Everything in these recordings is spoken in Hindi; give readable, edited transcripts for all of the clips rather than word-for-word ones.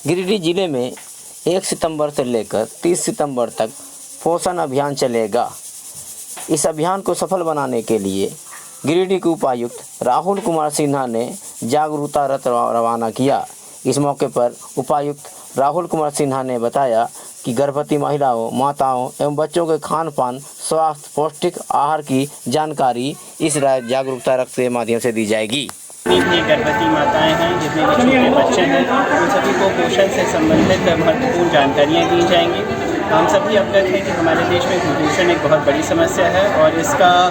गिरिडीह जिले में 1 सितंबर से लेकर 30 सितंबर तक पोषण अभियान चलेगा। इस अभियान को सफल बनाने के लिए गिरिडीह के उपायुक्त राहुल कुमार सिन्हा ने जागरूकता रथ रवाना किया। इस मौके पर उपायुक्त राहुल कुमार सिन्हा ने बताया कि गर्भवती महिलाओं, माताओं एवं बच्चों के खान पान, स्वास्थ्य, पौष्टिक आहार की जानकारी इस जागरूकता रथ के माध्यम से दी जाएगी। जितनी भी गर्भवती माताएं हैं, जितने भी छोटे बच्चे हैं, उन सभी को पोषण से संबंधित महत्वपूर्ण जानकारियाँ दी जाएंगी। हम सभी अवगत हैं कि हमारे देश में कुपोषण एक बहुत बड़ी समस्या है और इसका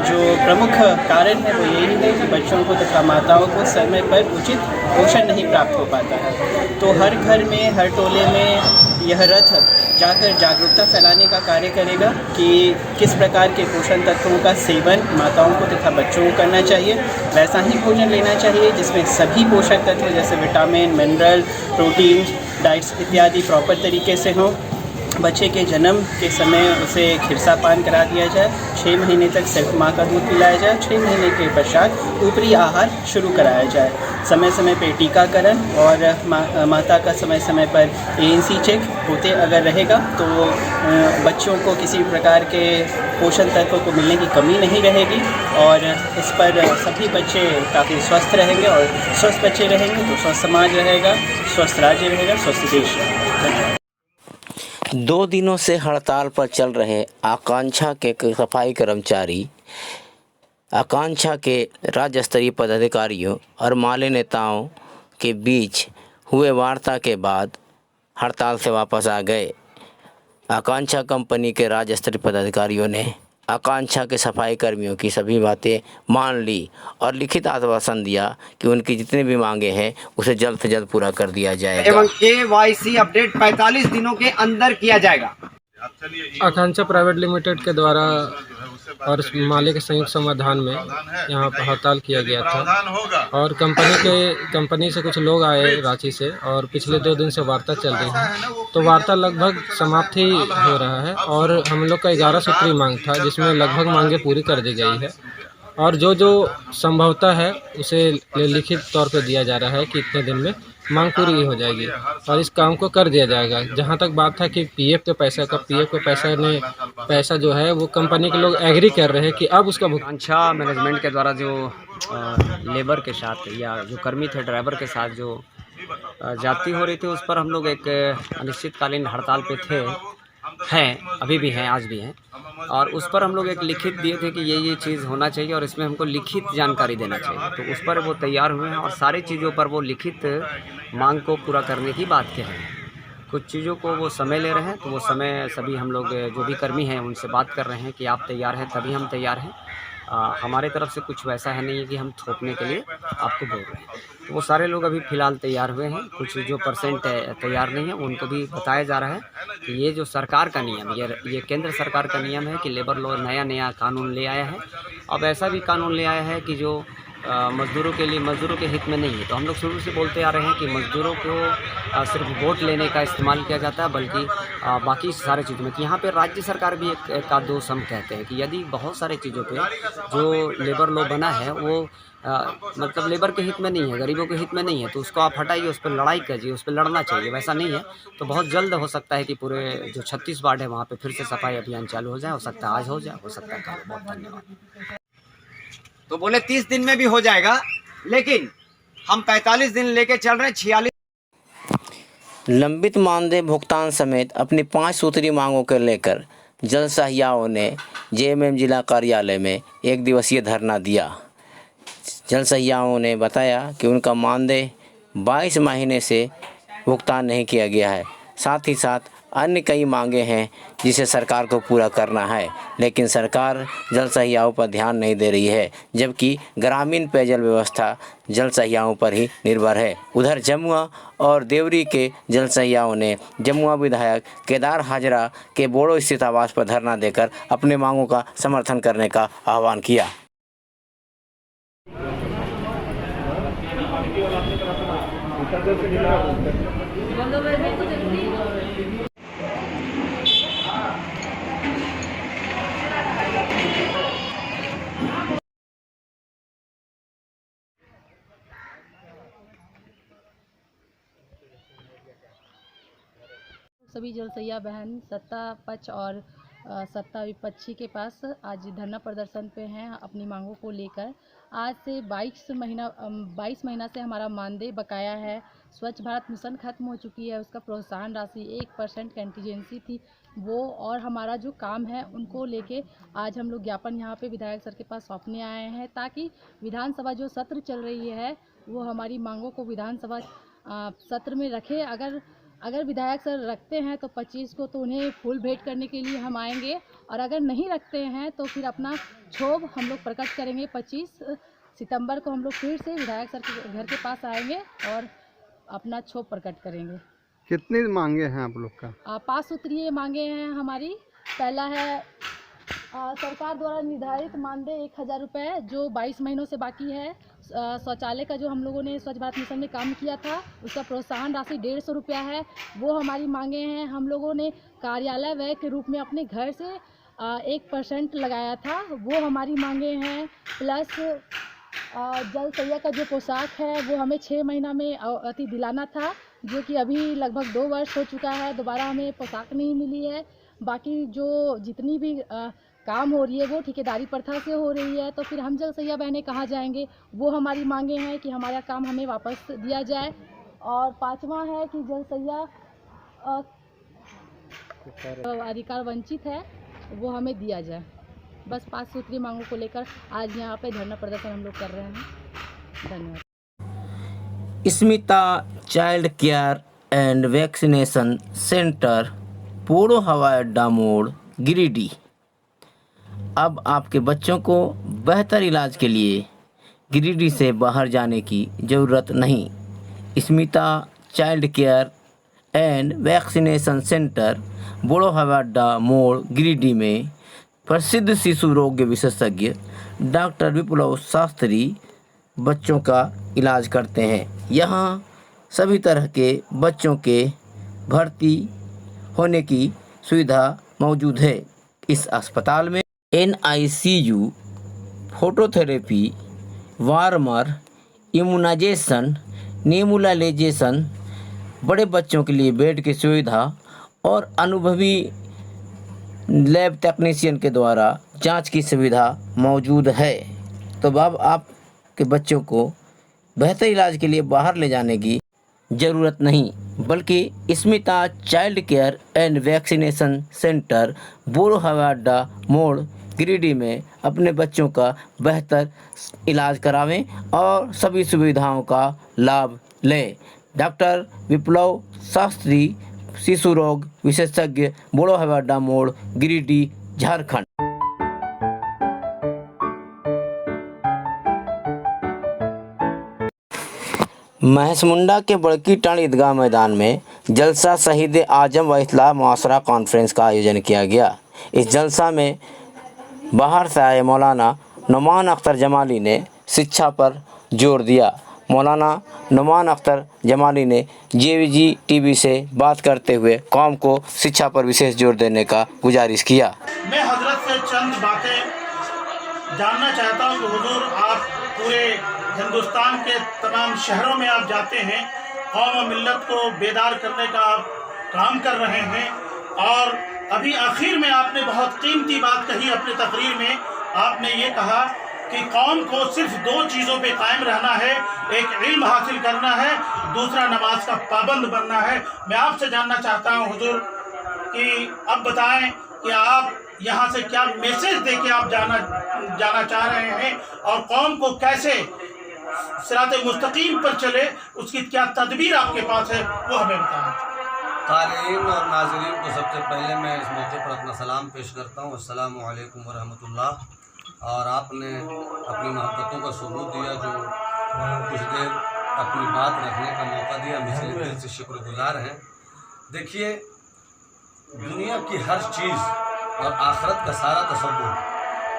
जो प्रमुख कारण है वो यही है कि बच्चों को तथा माताओं को समय पर उचित पोषण नहीं प्राप्त हो पाता है। तो हर घर में, हर टोले में यह रथ जाकर जागरूकता फैलाने का कार्य करेगा कि किस प्रकार के पोषण तत्वों का सेवन माताओं को तथा बच्चों को करना चाहिए। वैसा ही भोजन लेना चाहिए जिसमें सभी पोषक तत्व जैसे विटामिन, मिनरल, प्रोटीन, डाइट्स इत्यादि प्रॉपर तरीके से हों। बच्चे के जन्म के समय उसे खिरसा पान करा दिया जाए, 6 महीने तक सिर्फ माँ का दूध पिलाया जाए, 6 महीने के पश्चात ऊपरी आहार शुरू कराया जाए। समय समय पर टीकाकरण और माता का समय समय पर ANC चेक होते अगर रहेगा तो बच्चों को किसी प्रकार के पोषण तत्वों को मिलने की कमी नहीं रहेगी और इस पर सभी बच्चे काफ़ी स्वस्थ रहेंगे और स्वस्थ बच्चे रहेंगे तो स्वस्थ समाज रहेगा, स्वस्थ राज्य रहेगा, स्वस्थ देश रहेगा। 2 दिनों से हड़ताल पर चल रहे आकांक्षा के सफाई कर्मचारी आकांक्षा के राज्य स्तरीय पदाधिकारियों और माले नेताओं के बीच हुए वार्ता के बाद हड़ताल से वापस आ गए। आकांक्षा कंपनी के राज्य स्तरीय पदाधिकारियों ने आकांक्षा के सफाई कर्मियों की सभी बातें मान ली और लिखित आश्वासन दिया कि उनकी जितनी भी मांगे हैं उसे जल्द से जल्द पूरा कर दिया जाएगा एवं KYC अपडेट 45 दिनों के अंदर किया जाएगा। आकांक्षा प्राइवेट लिमिटेड के द्वारा और माले के संयुक्त समाधान में यहाँ पर हड़ताल किया गया था और कंपनी से कुछ लोग आए रांची से और पिछले 2 दिन से वार्ता चल रही है। तो वार्ता लगभग समाप्त ही हो रहा है और हम लोग का 11 सूत्री मांग था जिसमें लगभग मांगे पूरी कर दी गई है और जो संभवतः है उसे लिखित तौर पर दिया जा रहा है कि इतने दिन में मांग पूरी हो जाएगी और इस काम को कर दिया जाएगा। जहां तक बात था कि पीएफ के पैसा जो है वो कंपनी के लोग एग्री कर रहे हैं कि अब उसका आकांक्षा मैनेजमेंट के द्वारा जो लेबर के साथ या जो कर्मी थे ड्राइवर के साथ जो जाती हो रही थी उस पर हम लोग एक अनिश्चितकालीन हड़ताल पे हैं, अभी भी हैं, आज भी हैं और उस पर हम लोग एक लिखित दिए थे कि ये चीज़ होना चाहिए और इसमें हमको लिखित जानकारी देना चाहिए। तो उस पर वो तैयार हुए हैं और सारी चीज़ों पर वो लिखित मांग को पूरा करने की बात कह रहे हैं। कुछ चीज़ों को वो समय ले रहे हैं तो वो समय सभी हम लोग जो भी कर्मी हैं उनसे बात कर रहे हैं कि आप तैयार हैं तभी हम तैयार हैं। हमारे तरफ से कुछ वैसा है नहीं है कि हम थोपने के लिए आपको बोल रहे हैं। तो वो सारे लोग अभी फ़िलहाल तैयार हुए हैं। कुछ जो परसेंट तैयार नहीं है उनको भी बताया जा रहा है कि ये जो सरकार का नियम ये केंद्र सरकार का नियम है कि लेबर लॉ नया कानून ले आया है। अब ऐसा भी कानून ले आया है कि जो मज़दूरों के हित में नहीं है। तो हम लोग शुरू से बोलते आ रहे हैं कि मज़दूरों को सिर्फ वोट लेने का इस्तेमाल किया जाता है बल्कि बाकी सारे चीज़ों में कि यहाँ पे राज्य सरकार भी एक का दोष हम कहते हैं कि यदि बहुत सारे चीज़ों पे जो लेबर लॉ बना है वो मतलब लेबर के हित में नहीं है, गरीबों के हित में नहीं है तो उसको आप हटाइए, उस पर लड़ाई कीजिए, उस पर लड़ना चाहिए। वैसा नहीं है तो बहुत जल्द हो सकता है कि पूरे जो 36 वार्ड है वहाँ पे फिर से सफाई अभियान चालू हो जाए। हो सकता है आज हो जाए, हो सकता है कल। बहुत धन्यवाद। तो बोले 30 दिन में भी हो जाएगा लेकिन हम 45 दिन लेके चल रहे हैं। 46 लंबित मानदेय भुगतान समेत अपनी 5 सूत्री मांगों को लेकर जल सहियाओं ने JMM जिला कार्यालय में 1 दिवसीय धरना दिया। जल सहियाओं ने बताया कि उनका मानदेय 22 महीने से भुगतान नहीं किया गया है। साथ ही साथ अन्य कई मांगे हैं जिसे सरकार को पूरा करना है, लेकिन सरकार जल सहियाओं पर ध्यान नहीं दे रही है, जबकि ग्रामीण पेयजल व्यवस्था जल सहियाओं पर ही निर्भर है। उधर जमुआ और देवरी के जल सहियाओं ने जमुआ विधायक केदार हाजरा के बोड़ो स्थित आवास पर धरना देकर अपने मांगों का समर्थन करने का आह्वान किया। सभी जलसैया बहन सत्ता पक्ष और सत्ता विपक्षी के पास आज धरना प्रदर्शन पे हैं अपनी मांगों को लेकर। आज से 22 महीना से हमारा मानदेय बकाया है। स्वच्छ भारत मिशन खत्म हो चुकी है, उसका प्रोत्साहन राशि 1% कंटीजेंसी थी वो, और हमारा जो काम है उनको लेके आज हम लोग ज्ञापन यहाँ पे विधायक सर के पास सौंपने आए हैं, ताकि विधानसभा जो सत्र चल रही है वो हमारी मांगों को विधानसभा सत्र में रखे। अगर विधायक सर रखते हैं तो 25 को तो उन्हें फूल भेंट करने के लिए हम आएंगे, और अगर नहीं रखते हैं तो फिर अपना क्षोभ हम लोग प्रकट करेंगे। 25 सितंबर को हम लोग फिर से विधायक सर के घर के पास आएंगे और अपना क्षोभ प्रकट करेंगे। कितनी मांगे हैं आप लोग का? 5 सूत्रीय मांगे हैं हमारी। पहला है सरकार द्वारा निर्धारित मानदेय 1000 रुपये जो 22 महीनों से बाकी है। शौचालय का जो हम लोगों ने स्वच्छ भारत मिशन में काम किया था उसका प्रोत्साहन राशि 150 रुपया है, वो हमारी मांगे हैं। हम लोगों ने कार्यालय व्यय के रूप में अपने घर से 1% लगाया था, वो हमारी मांगे हैं। प्लस जलसैया का जो पोशाक है वो हमें 6 महीना में अति दिलाना था, जो कि अभी लगभग 2 वर्ष हो चुका है, दोबारा हमें पोशाक नहीं मिली है। बाकी जो जितनी भी काम हो रही है वो ठेकेदारी प्रथा से हो रही है, तो फिर हम जलसैया बहनें कहाँ जाएंगे, वो हमारी मांगे हैं कि हमारा काम हमें वापस दिया जाए। और 5वां है कि जलसैया अधिकार वंचित है वो हमें दिया जाए। बस 5 सूत्रीय मांगों को लेकर आज यहाँ पे धरना प्रदर्शन हम लोग कर रहे हैं। धन्यवाद। Smita child care and vaccination centre, पोड़ो हवाई अड्डा मोड़, गिरिडीह। अब आपके बच्चों को बेहतर इलाज के लिए गिरिडीह से बाहर जाने की ज़रूरत नहीं। Smita child care and vaccination centre, पोड़ो हवाई अड्डा मोड़, गिरिडीह में प्रसिद्ध शिशु रोग विशेषज्ञ डॉक्टर विप्लव शास्त्री बच्चों का इलाज करते हैं। यहाँ सभी तरह के बच्चों के भर्ती होने की सुविधा मौजूद है। इस अस्पताल में NICU, phototherapy, warmer, immunisation, nebulisation, बड़े बच्चों के लिए बेड की सुविधा और अनुभवी लैब टेक्नीशियन के द्वारा जांच की सुविधा मौजूद है। तो अब आपके बच्चों को बेहतर इलाज के लिए बाहर ले जाने की ज़रूरत नहीं, बल्कि Smita child care and vaccination centre, पोड़ो हवाई अड्डा मोड़, गिरिडीह में अपने बच्चों का बेहतर इलाज करावें और सभी सुविधाओं का लाभ लें। डॉक्टर विप्लव शास्त्री, शिशु रोग विशेषज्ञ, पोड़ो हवाई अड्डा मोड़, गिरिडीह, झारखंड। महसमुंडा के बड़की टांड ईदगाह मैदान में जलसा शहीद आजम व इस्लाह मुआशरा कॉन्फ्रेंस का आयोजन किया गया। इस जलसा में बाहर से आए मौलाना नुमान अख्तर जमाली ने शिक्षा पर जोर दिया। मौलाना नुमान अख्तर जमाली ने JVG TV से बात करते हुए कौम को शिक्षा पर विशेष जोर देने का गुजारिश किया। मैं हजरत से चंद बातें जानना चाहता हूँ कि हुजूर आप पूरे हिंदुस्तान के तमाम शहरों में आप जाते हैं, कौम और मिल्लत को बेदार करने का आप काम कर रहे हैं, और अभी आखिर में आपने बहुत कीमती बात कही अपनी तकरीर में। आपने ये कहा कि कौम को सिर्फ 2 चीज़ों पे कायम रहना है, एक इल्म हासिल करना है, दूसरा नमाज का पाबंद बनना है। मैं आपसे जानना चाहता हूँ हुजूर कि अब बताएं कि आप यहाँ से क्या मैसेज दे के आप जाना चाह रहे हैं, और कौम को कैसे सिराते मुस्तकीम पर चले, उसकी क्या तदबीर आपके पास है, वो हमें बताएं। तारीन और नाज़रीन को सबसे पहले मैं इस मौके पर अपना सलाम पेश करता हूँ। अस्सलामु अलैकुम व रहमतुल्लाह। और आपने अपनी मोहब्बतों का सबूत दिया, जो कुछ देर अपनी बात रखने का मौका दिया, हम इसलिए दिल से शुक्रगुजार हैं। देखिए, दुनिया की हर चीज़ और आखिरत का सारा तसव्वुर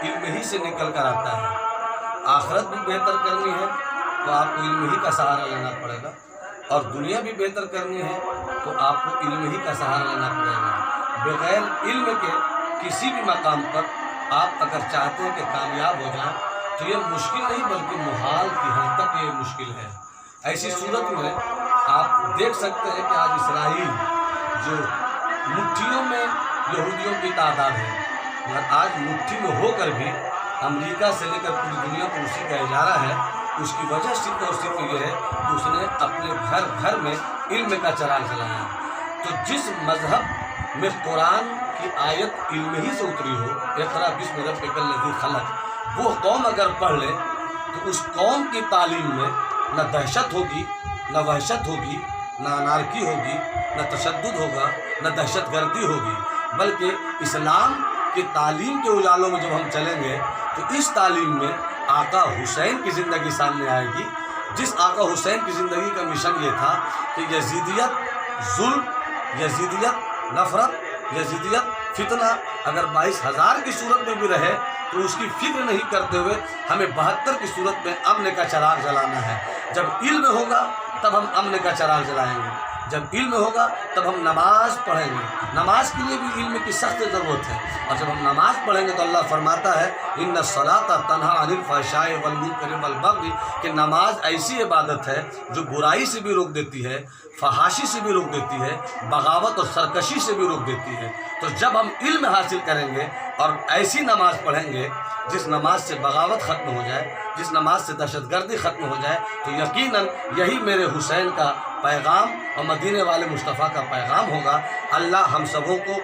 इल्म ही से निकल कर आता है। आखिरत भी बेहतर करनी है तो आपको इल्म ही का सहारा लेना पड़ेगा, और दुनिया भी बेहतर करनी है तो आपको इल्म ही का सहारा लेना पड़ेगा। बग़ैर इल्म के किसी भी मकाम पर आप अगर चाहते हैं कि कामयाब हो जाएं, तो ये मुश्किल नहीं बल्कि मुहाल की हद तक ये मुश्किल है। ऐसी सूरत में आप देख सकते हैं कि आज इसराइल जो मुट्ठियों में यहूदियों की तादाद है, मगर आज मुट्ठी में होकर भी अमेरिका से लेकर पूरी दुनिया को उसी का इजारा है। उसकी वजह सिर्फ और सिर्फ ये है कि उसने अपने घर घर में इल्म का चिराग जलाया। तो जिस मजहब में कुरान की आयत इल्म ही से उतरी हो, इक़रा बिस्मि रब्बिकल लज़ी खलक़, वो कौम अगर पढ़ ले तो उस कौम की तालीम में न दहशत होगी, न वहशत होगी, न अनारकी होगी, न तशद्दुद होगा, न दहशतगर्दी होगी, बल्कि इस्लाम की तालीम के उजालों में जब हम चलेंगे तो इस तालीम में आका हुसैन की ज़िंदगी सामने आएगी। जिस आका हुसैन की ज़िंदगी का मिशन ये था कि यजीदियत जुल्म, यजीदियत नफ़रत, यजीदियत फितना अगर 22,000 की सूरत में भी रहे तो उसकी फिक्र नहीं करते हुए हमें 72 की सूरत में अमन का चिराग जलाना है। जब इल्म होगा तब हम अमन का चिराग जलाएंगे, जब इल्म होगा तब हम नमाज पढ़ेंगे। नमाज के लिए भी इल्म की सख्त ज़रूरत है, और जब हम नमाज पढ़ेंगे तो अल्लाह फरमाता है इन्ना सलाता तन्हा अनिल फ़हशाए वल मुनकर वल बग़ी, कि नमाज ऐसी इबादत है जो बुराई से भी रोक देती है, फहाशी से भी रोक देती है, बगावत और सरकशी से भी रोक देती है। तो जब हम इल्म हासिल करेंगे और ऐसी नमाज पढ़ेंगे जिस नमाज से बगावत ख़त्म हो जाए, जिस नमाज से दहशतगर्दी ख़त्म हो जाए, तो यकीनन यही मेरे हुसैन का पैगाम और मदीने वाले मुस्तफ़ा का पैगाम होगा। अल्लाह हम सबों को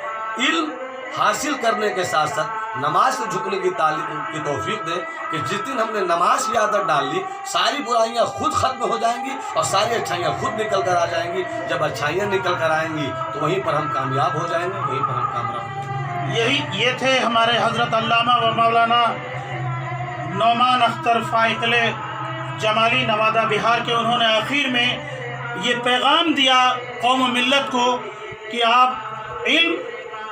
इल्म हासिल करने के साथ साथ नमाज से झुकने की तालीम की तौफीक दे कि जिस दिन हमने नमाज की आदत डाल ली, सारी बुराइयां खुद ख़त्म हो जाएंगी और सारी अच्छाइयां खुद निकल कर आ जाएंगी। जब अच्छाइयां निकल कर आएंगी तो वहीं पर हम कामयाब हो जाएंगे, वहीं पर हम कामयाब हो जाएंगे। ये थे हमारे हज़रत अल्लामा व मौलाना नौमान अख्तर फ़ाइक़ले जमाली नवादा बिहार के। उन्होंने आखिर में ये पैगाम दिया कौम मिल्लत को कि आप इल्म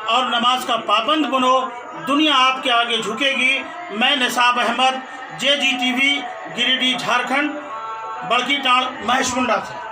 और नमाज का पाबंद बनो, दुनिया आपके आगे झुकेगी। मैं निसाब अहमद, JGTV, गिरिडीह, झारखंड, बड़की टाड़, महेश मुंडा से।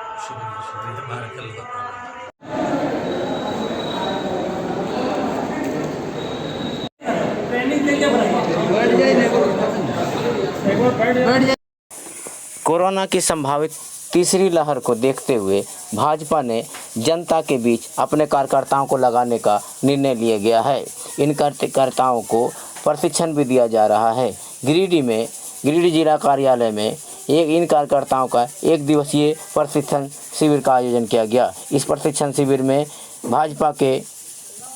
कोरोना की संभावित तीसरी लहर को देखते हुए भाजपा ने जनता के बीच अपने कार्यकर्ताओं को लगाने का निर्णय लिया गया है। इन कार्यकर्ताओं को प्रशिक्षण भी दिया जा रहा है। गिरिडीह जिला कार्यालय में इन कार्यकर्ताओं का 1 दिवसीय प्रशिक्षण शिविर का आयोजन किया गया। इस प्रशिक्षण शिविर में भाजपा के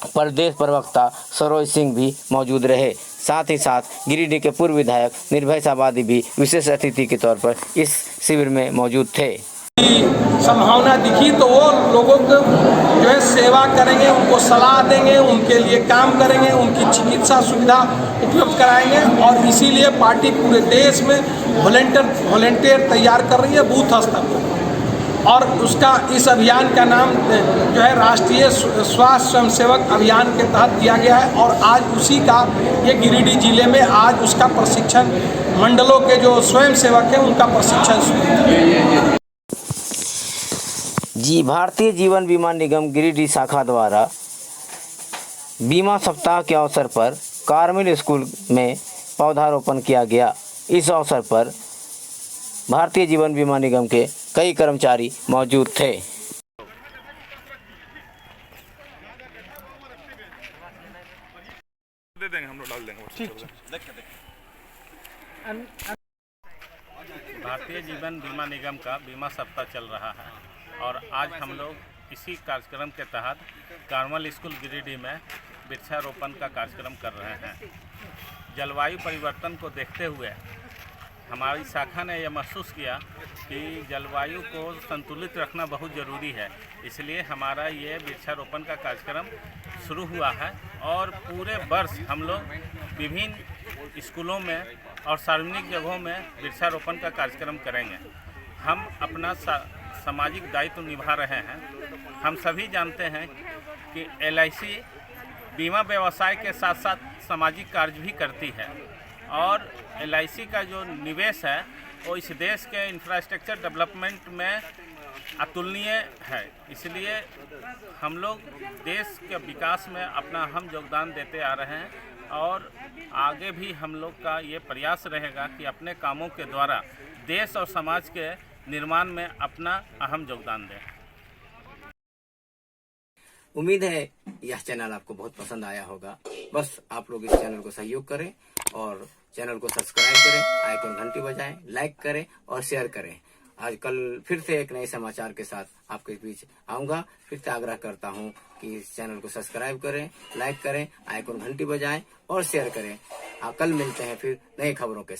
प्रदेश प्रवक्ता सरोज सिंह भी मौजूद रहे। साथ ही साथ गिरिडीह के पूर्व विधायक निर्भय साबादी भी विशेष अतिथि के तौर पर इस शिविर में मौजूद थे। संभावना दिखी तो वो लोगों को जो है सेवा करेंगे, उनको सलाह देंगे, उनके लिए काम करेंगे, उनकी चिकित्सा सुविधा उपलब्ध कराएंगे। और इसीलिए पार्टी पूरे देश में वॉलंटियर तैयार कर रही है बूथ स्तर पर, और उसका इस अभियान का नाम जो है राष्ट्रीय स्वास्थ्य स्वयंसेवक अभियान के तहत दिया गया है। और आज उसी का ये गिरिडीह जिले में आज उसका प्रशिक्षण मंडलों के जो स्वयंसेवक हैं उनका प्रशिक्षण शुरू। जी भारतीय जीवन बीमा निगम गिरिडीह शाखा द्वारा बीमा सप्ताह के अवसर पर कार्मेल स्कूल में पौधारोपण किया गया। इस अवसर पर भारतीय जीवन बीमा निगम के कई कर्मचारी मौजूद थे। दे देंगे, हम लोग डाल देंगे। ठीक। भारतीय जीवन बीमा निगम का बीमा सप्ताह चल रहा है और आज हम लोग इसी कार्यक्रम के तहत कार्मल स्कूल गिरिडीह में वृक्षारोपण का कार्यक्रम कर रहे हैं। जलवायु परिवर्तन को देखते हुए हमारी शाखा ने यह महसूस किया कि जलवायु को संतुलित रखना बहुत ज़रूरी है, इसलिए हमारा ये वृक्षारोपण का कार्यक्रम शुरू हुआ है। और पूरे वर्ष हम लोग विभिन्न स्कूलों में और सार्वजनिक जगहों में वृक्षारोपण का कार्यक्रम करेंगे। हम अपना सामाजिक दायित्व निभा रहे हैं। हम सभी जानते हैं कि LIC बीमा व्यवसाय के साथ साथ सामाजिक कार्य भी करती है और LIC का जो निवेश है वो इस देश के इंफ्रास्ट्रक्चर डेवलपमेंट में अतुलनीय है। इसलिए हम लोग देश के विकास में अपना अहम योगदान देते आ रहे हैं और आगे भी हम लोग का ये प्रयास रहेगा कि अपने कामों के द्वारा देश और समाज के निर्माण में अपना अहम योगदान दें। उम्मीद है यह चैनल आपको बहुत पसंद आया होगा। बस आप लोग इस चैनल को सहयोग करें और चैनल को सब्सक्राइब करें, आइकन घंटी बजाएं, लाइक करें और शेयर करें। आज कल फिर से एक नए समाचार के साथ आपके बीच आऊंगा। फिर से आग्रह करता हूं कि इस चैनल को सब्सक्राइब करें, लाइक करें, आइकन घंटी बजाएं और शेयर करें। कल मिलते हैं फिर नई खबरों के साथ।